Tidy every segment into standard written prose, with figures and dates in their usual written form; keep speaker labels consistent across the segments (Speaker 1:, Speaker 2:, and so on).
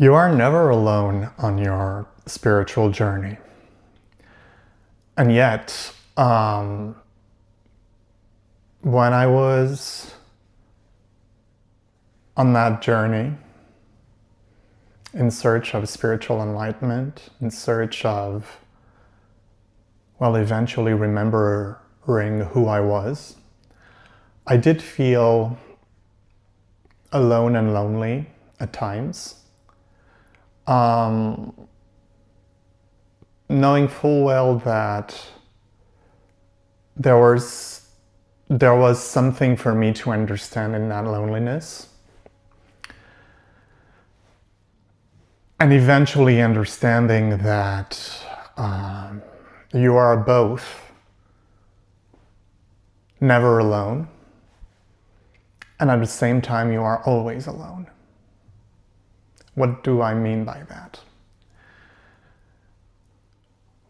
Speaker 1: You are never alone on your spiritual journey. And yet, when I was on that journey, in search of spiritual enlightenment, in search of, eventually remembering who I was, I did feel alone and lonely at times. Knowing full well that there was something for me to understand in that loneliness, and eventually understanding that you are both never alone, and at the same time you are always alone. What do I mean by that?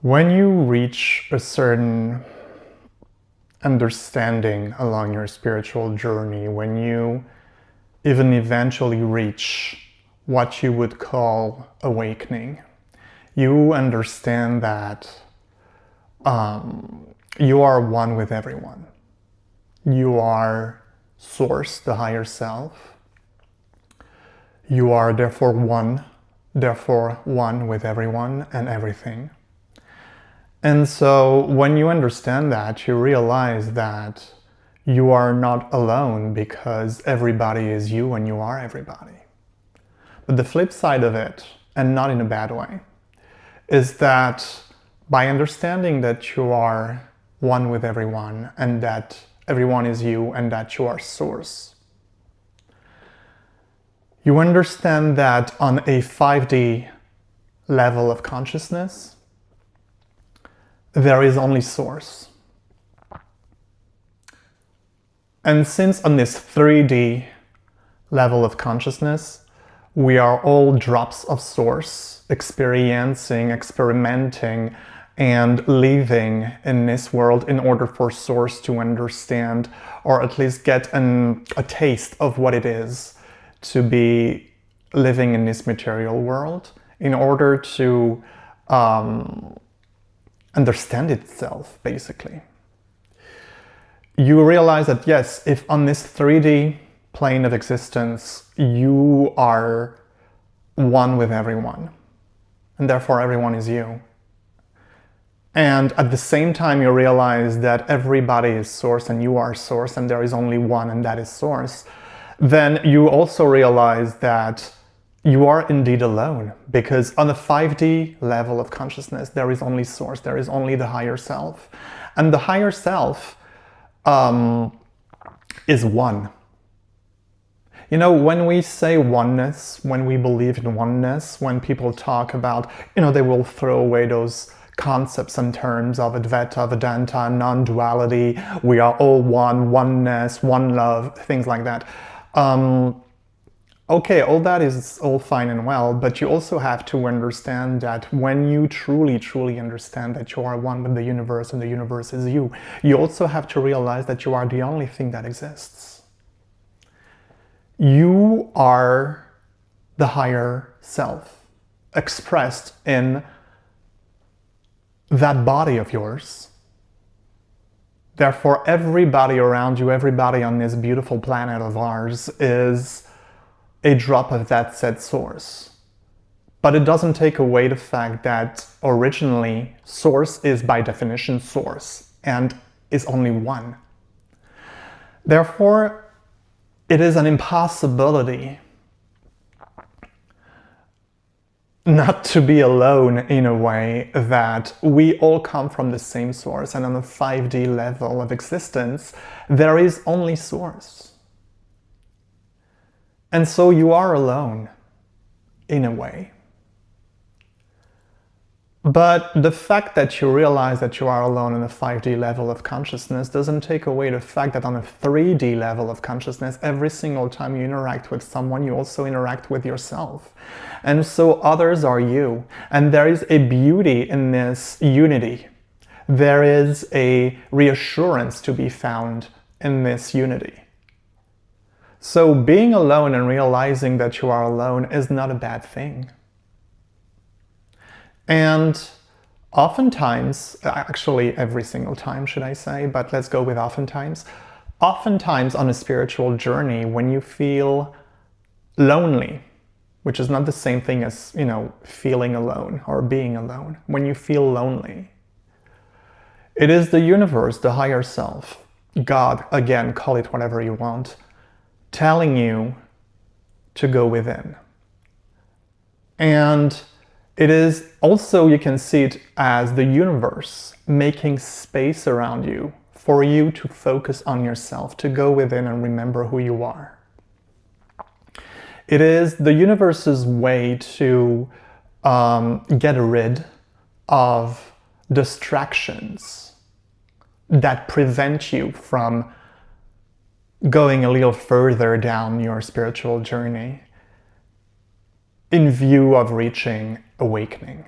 Speaker 1: When you reach a certain understanding along your spiritual journey, when you even eventually reach what you would call awakening, you understand that you are one with everyone. You are Source, the higher self. You are therefore one with everyone and everything. And so when you understand that, you realize that you are not alone because everybody is you and you are everybody. But the flip side of it, and not in a bad way, is that by understanding that you are one with everyone and that everyone is you and that you are Source, you understand that on a 5D level of consciousness, there is only Source. And since on this 3D level of consciousness, we are all drops of Source, experiencing, experimenting, and living in this world in order for Source to understand, or at least get a taste of what it is to be living in this material world, in order to understand itself, basically. You realize that yes, if on this 3D plane of existence, you are one with everyone, and therefore everyone is you. And at the same time, you realize that everybody is Source and you are Source and there is only one and that is Source. Then you also realize that you are indeed alone, because on a 5D level of consciousness, there is only Source, there is only the higher self. And the higher self is one. You know, when we say oneness, when we believe in oneness, when people talk about, they will throw away those concepts and terms of Advaita, Vedanta, non-duality, we are all one, oneness, one love, things like that. Okay, all that is all fine and well, but you also have to understand that when you truly, truly understand that you are one with the universe and the universe is you, you also have to realize that you are the only thing that exists. You are the higher self, expressed in that body of yours. Therefore, everybody around you, everybody on this beautiful planet of ours is a drop of that said Source. But it doesn't take away the fact that originally Source is by definition Source and is only one. Therefore, it is an impossibility not to be alone, in a way that we all come from the same Source, and on a 5D level of existence, there is only Source. And so you are alone, in a way. But the fact that you realize that you are alone on a 5D level of consciousness doesn't take away the fact that on a 3D level of consciousness, every single time you interact with someone, you also interact with yourself. And so others are you. And there is a beauty in this unity. There is a reassurance to be found in this unity. So being alone and realizing that you are alone is not a bad thing. And oftentimes, actually every single time should I say, but let's go with oftentimes. Oftentimes on a spiritual journey, when you feel lonely, which is not the same thing as, feeling alone or being alone. When you feel lonely, it is the universe, the higher self, God, again, call it whatever you want, telling you to go within. And it is also, you can see it as the universe making space around you for you to focus on yourself, to go within and remember who you are. It is the universe's way to get rid of distractions that prevent you from going a little further down your spiritual journey in view of reaching awakening.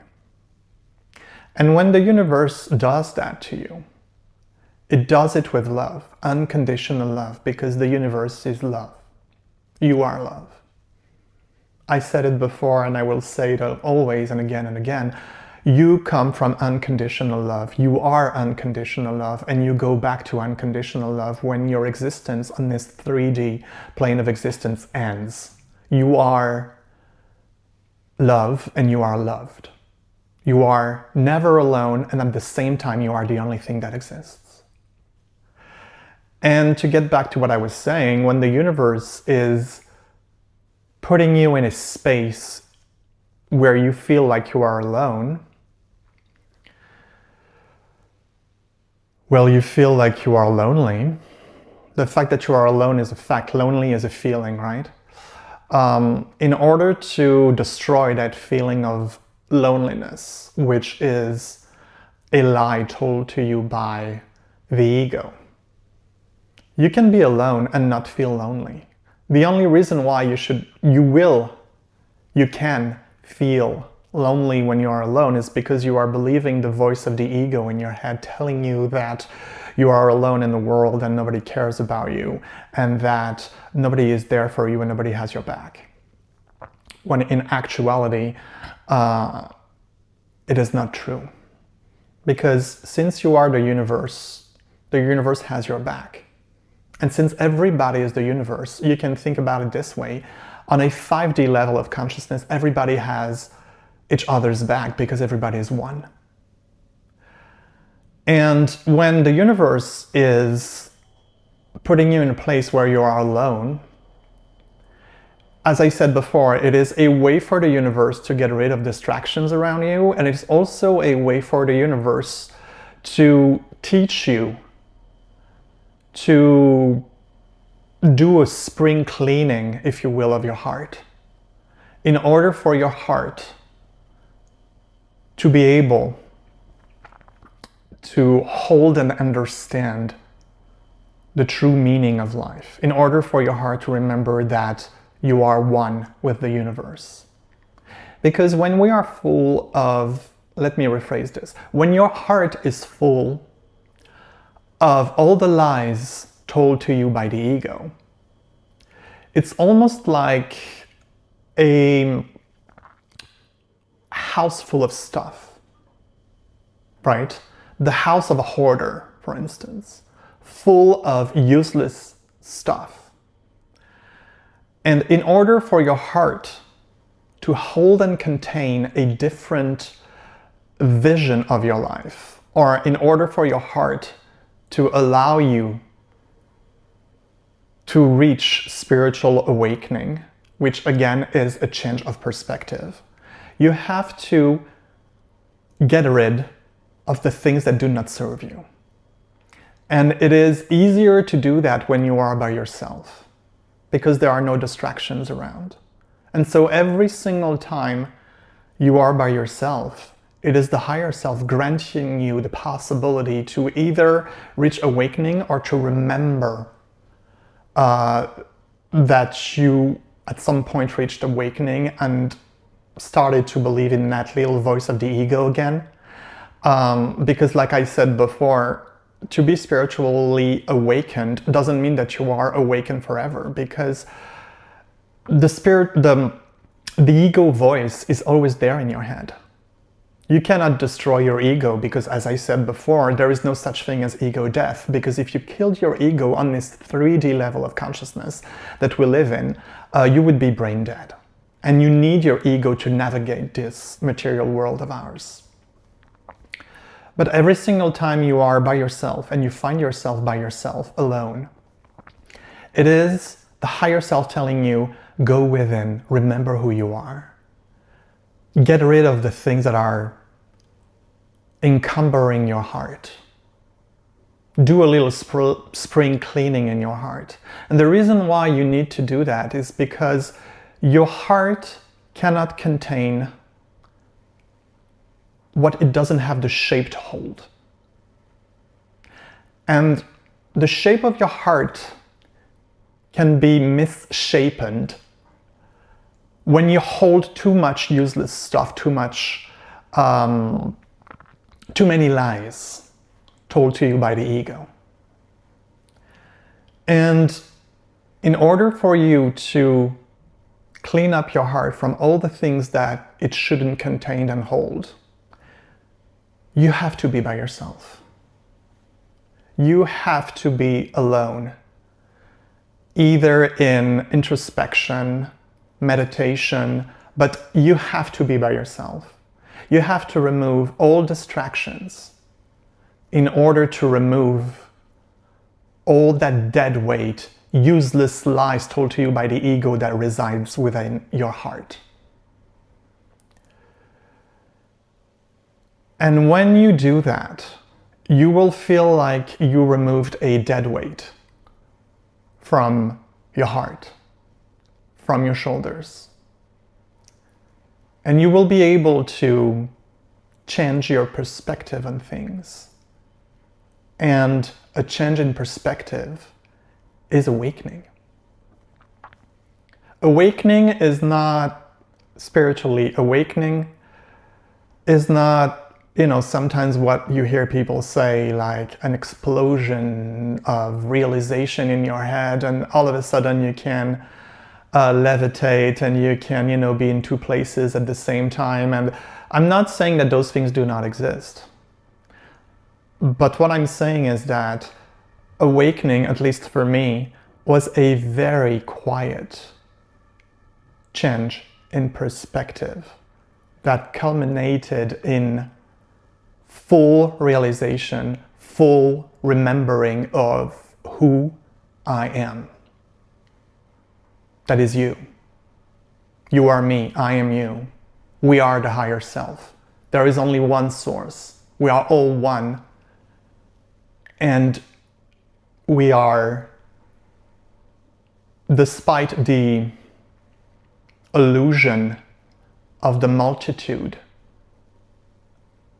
Speaker 1: And when the universe does that to you, it does it with love, unconditional love, because the universe is love. You are love. I said it before and I will say it always and again. You come from unconditional love. You are unconditional love, and you go back to unconditional love when your existence on this 3D plane of existence ends. You are love and you are loved. You are never alone, and at the same time you are the only thing that exists. And to get back to what I was saying, when the universe is putting you in a space where you feel like you are alone, well, you feel like you are lonely. The fact that you are alone is a fact. Lonely is a feeling, right? In order to destroy that feeling of loneliness, which is a lie told to you by the ego, you can be alone and not feel lonely. The only reason why you can feel lonely when you are alone is because you are believing the voice of the ego in your head telling you that you are alone in the world and nobody cares about you, and that nobody is there for you and nobody has your back. When in actuality, it is not true. Because since you are the universe has your back. And since everybody is the universe, you can think about it this way. On a 5D level of consciousness, everybody has each other's back because everybody is one. And when the universe is putting you in a place where you are alone, as I said before, it is a way for the universe to get rid of distractions around you, and it's also a way for the universe to teach you to do a spring cleaning, if you will, of your heart, in order for your heart to be able to hold and understand the true meaning of life, in order for your heart to remember that you are one with the universe. Because when we are full of, let me rephrase this, when your heart is full of all the lies told to you by the ego, it's almost like a house full of stuff, right? The house of a hoarder, for instance, full of useless stuff. And in order for your heart to hold and contain a different vision of your life, or in order for your heart to allow you to reach spiritual awakening, which again is a change of perspective, you have to get rid of the things that do not serve you. And it is easier to do that when you are by yourself, because there are no distractions around. And so every single time you are by yourself, it is the higher self granting you the possibility to either reach awakening or to remember that you at some point reached awakening and started to believe in that little voice of the ego again. Because like I said before, to be spiritually awakened doesn't mean that you are awakened forever, because the ego voice is always there in your head. You cannot destroy your ego because, as I said before, there is no such thing as ego death, because if you killed your ego on this 3D level of consciousness that we live in, you would be brain dead. And you need your ego to navigate this material world of ours. But every single time you are by yourself and you find yourself by yourself alone, it is the higher self telling you, go within, remember who you are. Get rid of the things that are encumbering your heart. Do a little spring cleaning in your heart. And the reason why you need to do that is because your heart cannot contain what it doesn't have the shape to hold. And the shape of your heart can be misshapen when you hold too much useless stuff, too many lies told to you by the ego. And in order for you to clean up your heart from all the things that it shouldn't contain and hold, you have to be by yourself. You have to be alone, either in introspection, meditation, but you have to be by yourself. You have to remove all distractions in order to remove all that dead weight, useless lies told to you by the ego that resides within your heart. And when you do that, you will feel like you removed a dead weight from your heart, from your shoulders. And you will be able to change your perspective on things. And a change in perspective is awakening. Awakening is not spiritually, awakening is not, sometimes what you hear people say, like an explosion of realization in your head, and all of a sudden you can levitate and you can, be in two places at the same time. And I'm not saying that those things do not exist. But what I'm saying is that awakening, at least for me, was a very quiet change in perspective that culminated in full realization, full remembering of who I am. That is you. You are me, I am you. We are the higher self. There is only one source. We are all one. And we are, despite the illusion of the multitude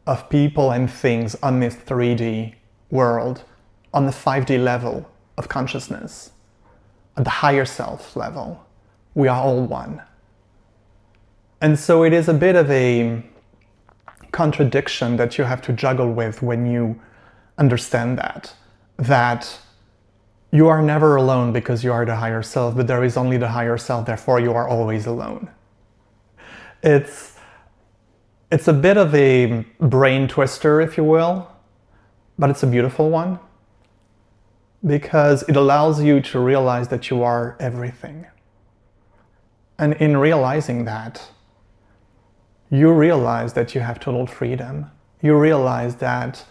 Speaker 1: of people and things on this 3D world, on the 5D level of consciousness, at the higher self level, we are all one. And so it is a bit of a contradiction that you have to juggle with when you understand that you are never alone because you are the higher self, but there is only the higher self, therefore you are always alone. It's a bit of a brain twister, if you will, but it's a beautiful one because it allows you to realize that you are everything. And in realizing that, you realize that you have total freedom. You realize that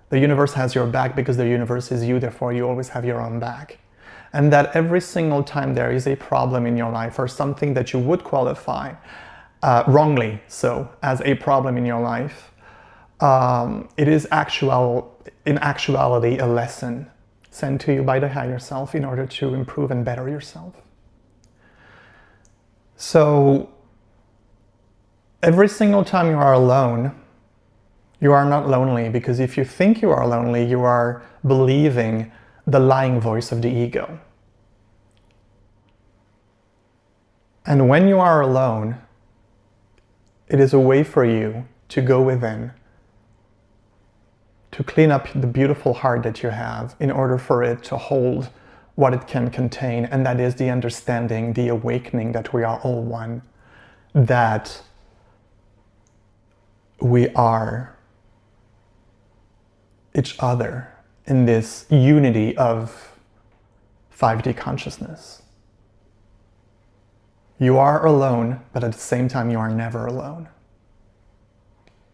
Speaker 1: the universe has your back because the universe is you, therefore you always have your own back. And that every single time there is a problem in your life or something that you would qualify, wrongly so, as a problem in your life, it is in actuality a lesson sent to you by the higher self in order to improve and better yourself. So every single time you are alone, you are not lonely, because if you think you are lonely, you are believing the lying voice of the ego. And when you are alone, it is a way for you to go within, to clean up the beautiful heart that you have in order for it to hold what it can contain, and that is the understanding, the awakening that we are all one, that we are each other in this unity of 5D consciousness. You are alone, but at the same time you are never alone.